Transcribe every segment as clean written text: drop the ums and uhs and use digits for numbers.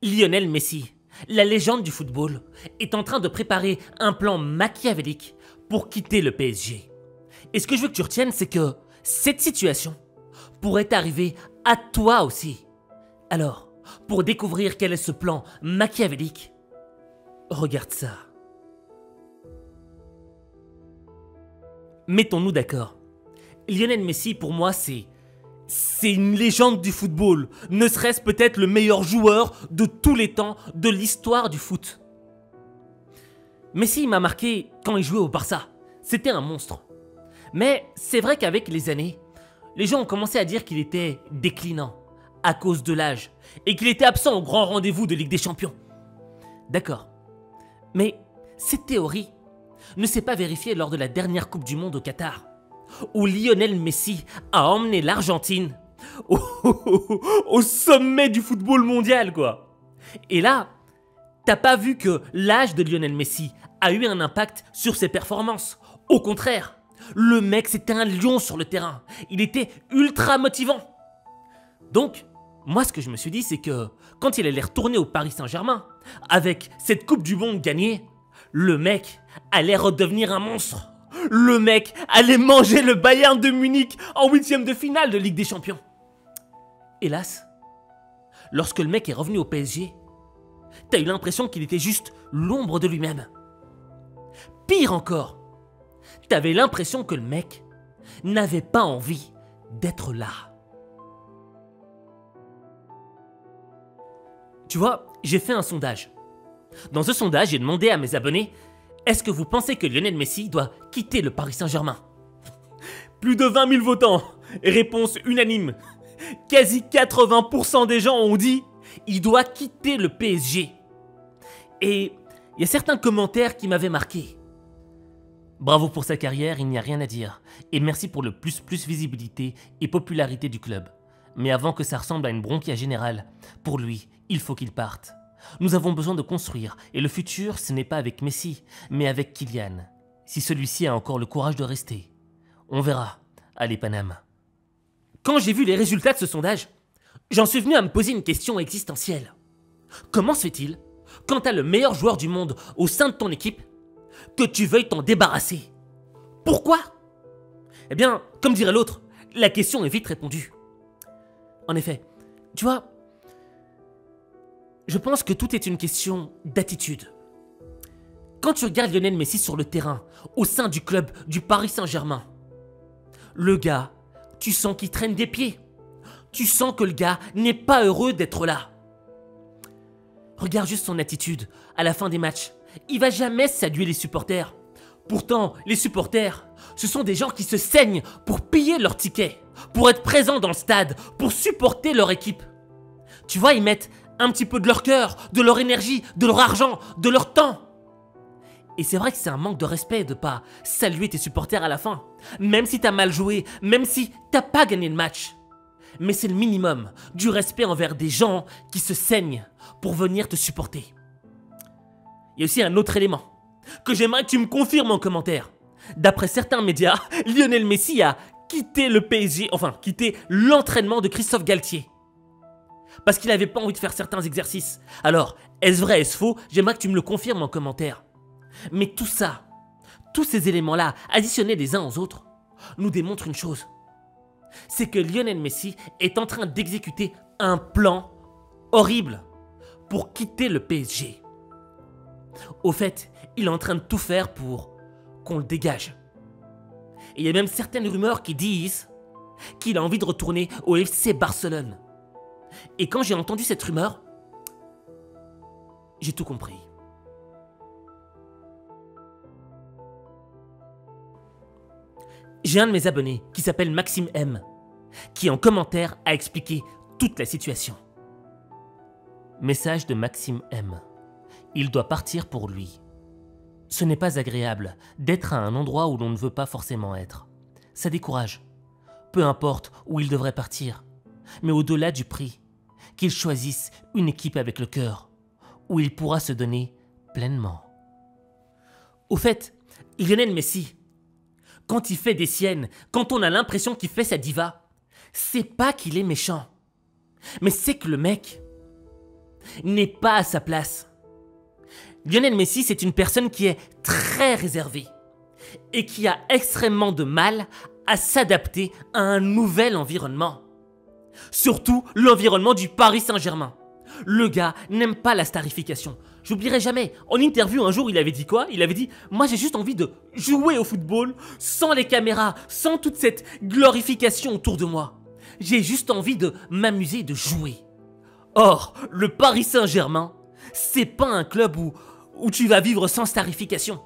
Lionel Messi, la légende du football, est en train de préparer un plan machiavélique pour quitter le PSG. Et ce que je veux que tu retiennes, c'est que cette situation pourrait arriver à toi aussi. Alors, pour découvrir quel est ce plan machiavélique, regarde ça. Mettons-nous d'accord. Lionel Messi, pour moi, c'est une légende du football. Ne serait-ce peut-être le meilleur joueur de tous les temps de l'histoire du foot. Messi m'a marqué quand il jouait au Barça. C'était un monstre. Mais c'est vrai qu'avec les années, les gens ont commencé à dire qu'il était déclinant à cause de l'âge et qu'il était absent au grand rendez-vous de Ligue des Champions. D'accord. Mais cette théorie ne s'est pas vérifiée lors de la dernière Coupe du Monde au Qatar, où Lionel Messi a emmené l'Argentine au sommet du football mondial, quoi. Et là, t'as pas vu que l'âge de Lionel Messi a eu un impact sur ses performances. Au contraire, le mec, c'était un lion sur le terrain. Il était ultra motivant. Donc, moi, ce que je me suis dit, c'est que quand il allait retourner au Paris Saint-Germain, avec cette Coupe du Monde gagnée, le mec allait redevenir un monstre. Le mec allait manger le Bayern de Munich en 8e de finale de Ligue des Champions. Hélas, lorsque le mec est revenu au PSG, t'as eu l'impression qu'il était juste l'ombre de lui-même. Pire encore, t'avais l'impression que le mec n'avait pas envie d'être là. Tu vois, j'ai fait un sondage. Dans ce sondage, j'ai demandé à mes abonnés: est-ce que vous pensez que Lionel Messi doit quitter le Paris Saint-Germain? Plus de 20 000 votants. Réponse unanime. Quasi 80% des gens ont dit il doit quitter le PSG. Et il y a certains commentaires qui m'avaient marqué. Bravo pour sa carrière, il n'y a rien à dire. Et merci pour le plus visibilité et popularité du club. Mais avant que ça ressemble à une bronchia générale, pour lui, il faut qu'il parte. Nous avons besoin de construire, et le futur, ce n'est pas avec Messi, mais avec Kylian. Si celui-ci a encore le courage de rester. On verra. Allez, Paname. Quand j'ai vu les résultats de ce sondage, j'en suis venu à me poser une question existentielle. Comment se fait-il, quand t'as le meilleur joueur du monde au sein de ton équipe, que tu veuilles t'en débarrasser? Pourquoi? Eh bien, comme dirait l'autre, la question est vite répondue. En effet, tu vois, je pense que tout est une question d'attitude. Quand tu regardes Lionel Messi sur le terrain, au sein du club du Paris Saint-Germain, le gars, tu sens qu'il traîne des pieds. Tu sens que le gars n'est pas heureux d'être là. Regarde juste son attitude à la fin des matchs. Il va jamais saluer les supporters. Pourtant, les supporters, ce sont des gens qui se saignent pour payer leur ticket, pour être présents dans le stade, pour supporter leur équipe. Tu vois, ils mettent un petit peu de leur cœur, de leur énergie, de leur argent, de leur temps. Et c'est vrai que c'est un manque de respect de pas saluer tes supporters à la fin, même si t'as mal joué, même si t'as pas gagné le match. Mais c'est le minimum du respect envers des gens qui se saignent pour venir te supporter. Il y a aussi un autre élément que j'aimerais que tu me confirmes en commentaire. D'après certains médias, Lionel Messi a quitté le PSG, enfin quitté l'entraînement de Christophe Galtier. Parce qu'il n'avait pas envie de faire certains exercices. Alors, est-ce vrai, est-ce faux? J'aimerais que tu me le confirmes en commentaire. Mais tout ça, tous ces éléments-là, additionnés les uns aux autres, nous démontrent une chose. C'est que Lionel Messi est en train d'exécuter un plan horrible pour quitter le PSG. Au fait, il est en train de tout faire pour qu'on le dégage. Et il y a même certaines rumeurs qui disent qu'il a envie de retourner au FC Barcelone. Et quand j'ai entendu cette rumeur, j'ai tout compris. J'ai un de mes abonnés qui s'appelle Maxime M, qui en commentaire a expliqué toute la situation. Message de Maxime M. Il doit partir pour lui. Ce n'est pas agréable d'être à un endroit où l'on ne veut pas forcément être. Ça décourage. Peu importe où il devrait partir, mais au-delà du prix, qu'il choisisse une équipe avec le cœur, où il pourra se donner pleinement. Au fait, Lionel Messi, quand il fait des siennes, quand on a l'impression qu'il fait sa diva, c'est pas qu'il est méchant, mais c'est que le mec, n'est pas à sa place. Lionel Messi, c'est une personne qui est très réservée et qui a extrêmement de mal à s'adapter à un nouvel environnement. Surtout l'environnement du Paris Saint-Germain. Le gars n'aime pas la starification. J'oublierai jamais, en interview un jour il avait dit quoi? Il avait dit « Moi j'ai juste envie de jouer au football sans les caméras, sans toute cette glorification autour de moi. J'ai juste envie de m'amuser, de jouer. » Or, le Paris Saint-Germain, c'est pas un club où tu vas vivre sans starification.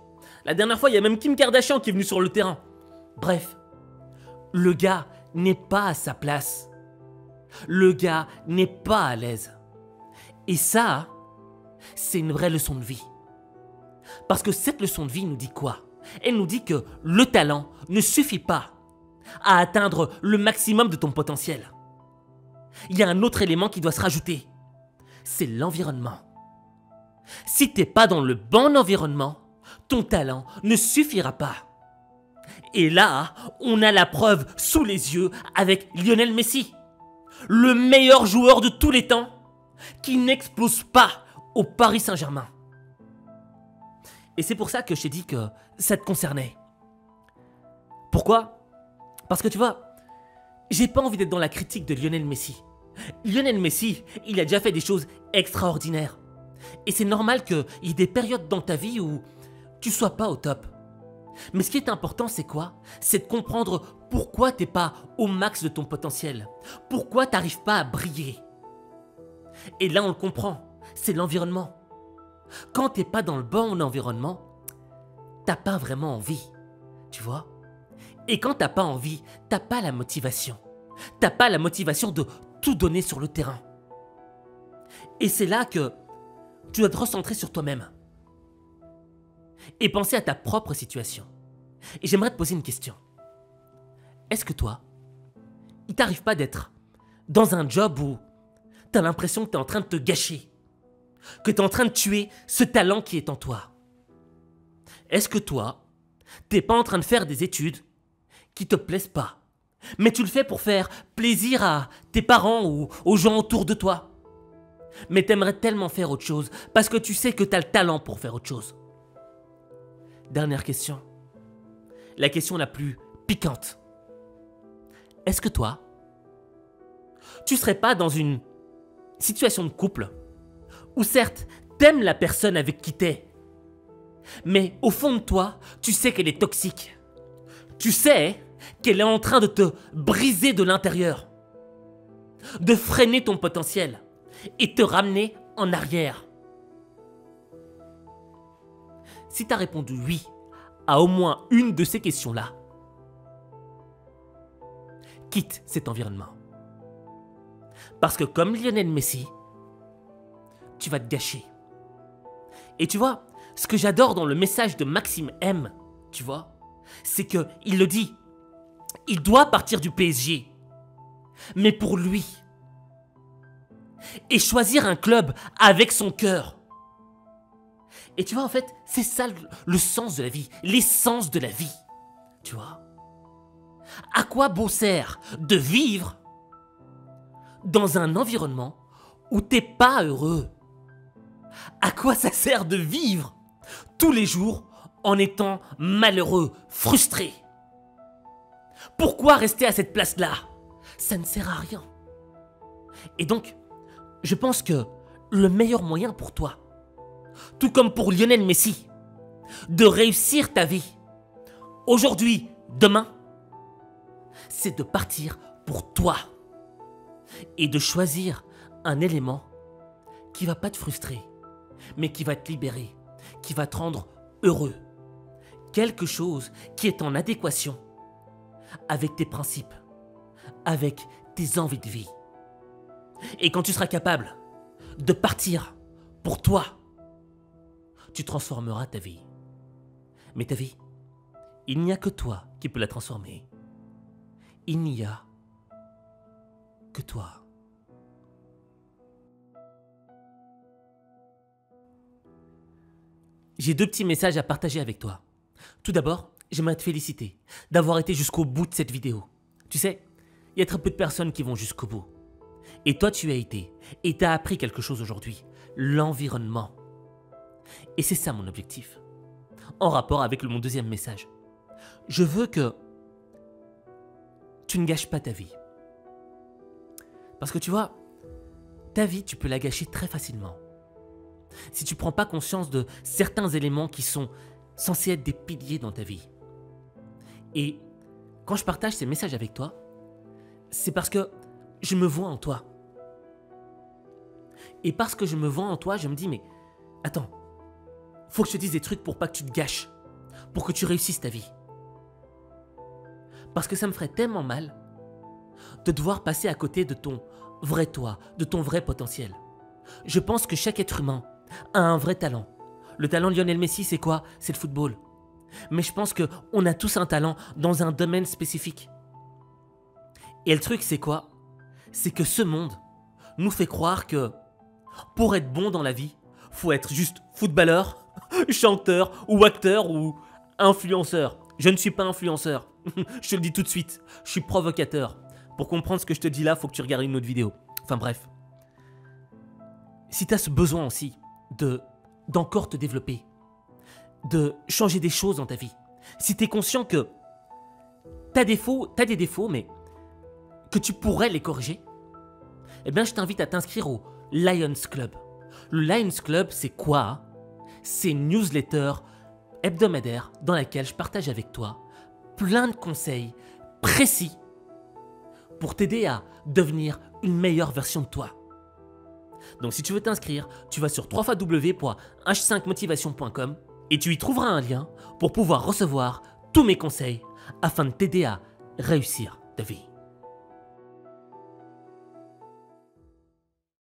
La dernière fois, il y a même Kim Kardashian qui est venue sur le terrain. Bref, le gars n'est pas à sa place. Le gars n'est pas à l'aise. Et ça, c'est une vraie leçon de vie. Parce que cette leçon de vie nous dit quoi? Elle nous dit que le talent ne suffit pas à atteindre le maximum de ton potentiel. Il y a un autre élément qui doit se rajouter. C'est l'environnement. Si t'es pas dans le bon environnement, ton talent ne suffira pas. Et là, on a la preuve sous les yeux avec Lionel Messi, le meilleur joueur de tous les temps, qui n'explose pas au Paris Saint-Germain. Et c'est pour ça que je t'ai dit que ça te concernait. Pourquoi? Parce que tu vois, j'ai pas envie d'être dans la critique de Lionel Messi. Lionel Messi, il a déjà fait des choses extraordinaires. Et c'est normal qu'il y ait des périodes dans ta vie où tu sois pas au top. Mais ce qui est important, c'est quoi? C'est de comprendre pourquoi t'es pas au max de ton potentiel. Pourquoi t'arrives pas à briller. Et là, on le comprend. C'est l'environnement. Quand t'es pas dans le bon environnement, t'as pas vraiment envie. Tu vois? Et quand t'as pas envie, t'as pas la motivation. T'as pas la motivation de tout donner sur le terrain. Et c'est là que tu dois te recentrer sur toi-même. Et penser à ta propre situation. Et j'aimerais te poser une question. Est-ce que toi, il t'arrive pas d'être dans un job où t'as l'impression que t'es en train de te gâcher, que t'es en train de tuer ce talent qui est en toi? Est-ce que toi, t'es pas en train de faire des études qui te plaisent pas, mais tu le fais pour faire plaisir à tes parents ou aux gens autour de toi? Mais t'aimerais tellement faire autre chose parce que tu sais que t'as le talent pour faire autre chose. Dernière question. La question la plus piquante. Est-ce que toi, tu serais pas dans une situation de couple où certes, t'aimes la personne avec qui t'es, mais au fond de toi, tu sais qu'elle est toxique. Tu sais qu'elle est en train de te briser de l'intérieur, de freiner ton potentiel et te ramener en arrière. Si tu as répondu oui à au moins une de ces questions-là, quitte cet environnement. Parce que comme Lionel Messi, tu vas te gâcher. Et tu vois, ce que j'adore dans le message de Maxime M, tu vois, c'est qu'il le dit, il doit partir du PSG, mais pour lui. Et choisir un club avec son cœur. Et tu vois, en fait, c'est ça le sens de la vie, l'essence de la vie. Tu vois? À quoi bon sert de vivre dans un environnement où t'es pas heureux? À quoi ça sert de vivre tous les jours en étant malheureux, frustré? Pourquoi rester à cette place-là? Ça ne sert à rien. Et donc, je pense que le meilleur moyen pour toi, tout comme pour Lionel Messi, de réussir ta vie, aujourd'hui, demain, c'est de partir pour toi et de choisir un élément qui va pas te frustrer, mais qui va te libérer, qui va te rendre heureux. Quelque chose qui est en adéquation avec tes principes, avec tes envies de vie. Et quand tu seras capable de partir pour toi, tu transformeras ta vie. Mais ta vie, il n'y a que toi qui peux la transformer. Il n'y a que toi. J'ai deux petits messages à partager avec toi. Tout d'abord, j'aimerais te féliciter d'avoir été jusqu'au bout de cette vidéo. Tu sais, il y a très peu de personnes qui vont jusqu'au bout. Et toi, tu as été, et tu as appris quelque chose aujourd'hui. l'environnement. Et c'est ça mon objectif. En rapport avec mon deuxième message. Je veux que tu ne gâches pas ta vie. Parce que tu vois, ta vie, tu peux la gâcher très facilement. Si tu ne prends pas conscience de certains éléments qui sont censés être des piliers dans ta vie. Et quand je partage ces messages avec toi, c'est parce que je me vois en toi. Et parce que je me vois en toi, je me dis, mais attends, faut que je te dise des trucs pour pas que tu te gâches, pour que tu réussisses ta vie. Parce que ça me ferait tellement mal de devoir passer à côté de ton vrai toi, de ton vrai potentiel. Je pense que chaque être humain a un vrai talent. Le talent de Lionel Messi, c'est quoi? C'est le football. Mais je pense qu'on a tous un talent dans un domaine spécifique. Et le truc, c'est quoi? C'est que ce monde nous fait croire que pour être bon dans la vie, faut être juste footballeur, chanteur ou acteur ou influenceur. Je ne suis pas influenceur. Je te le dis tout de suite. Je suis provocateur. Pour comprendre ce que je te dis là, faut que tu regardes une autre vidéo. Enfin bref. Si tu as ce besoin aussi d'encore te développer, de changer des choses dans ta vie, si tu es conscient que t'as des défauts, mais que tu pourrais les corriger, eh bien je t'invite à t'inscrire au Lions Club. Le Lions Club, c'est quoi? C'est une newsletter hebdomadaire dans laquelle je partage avec toi plein de conseils précis pour t'aider à devenir une meilleure version de toi. Donc si tu veux t'inscrire, tu vas sur www.h5motivation.com et tu y trouveras un lien pour pouvoir recevoir tous mes conseils afin de t'aider à réussir ta vie.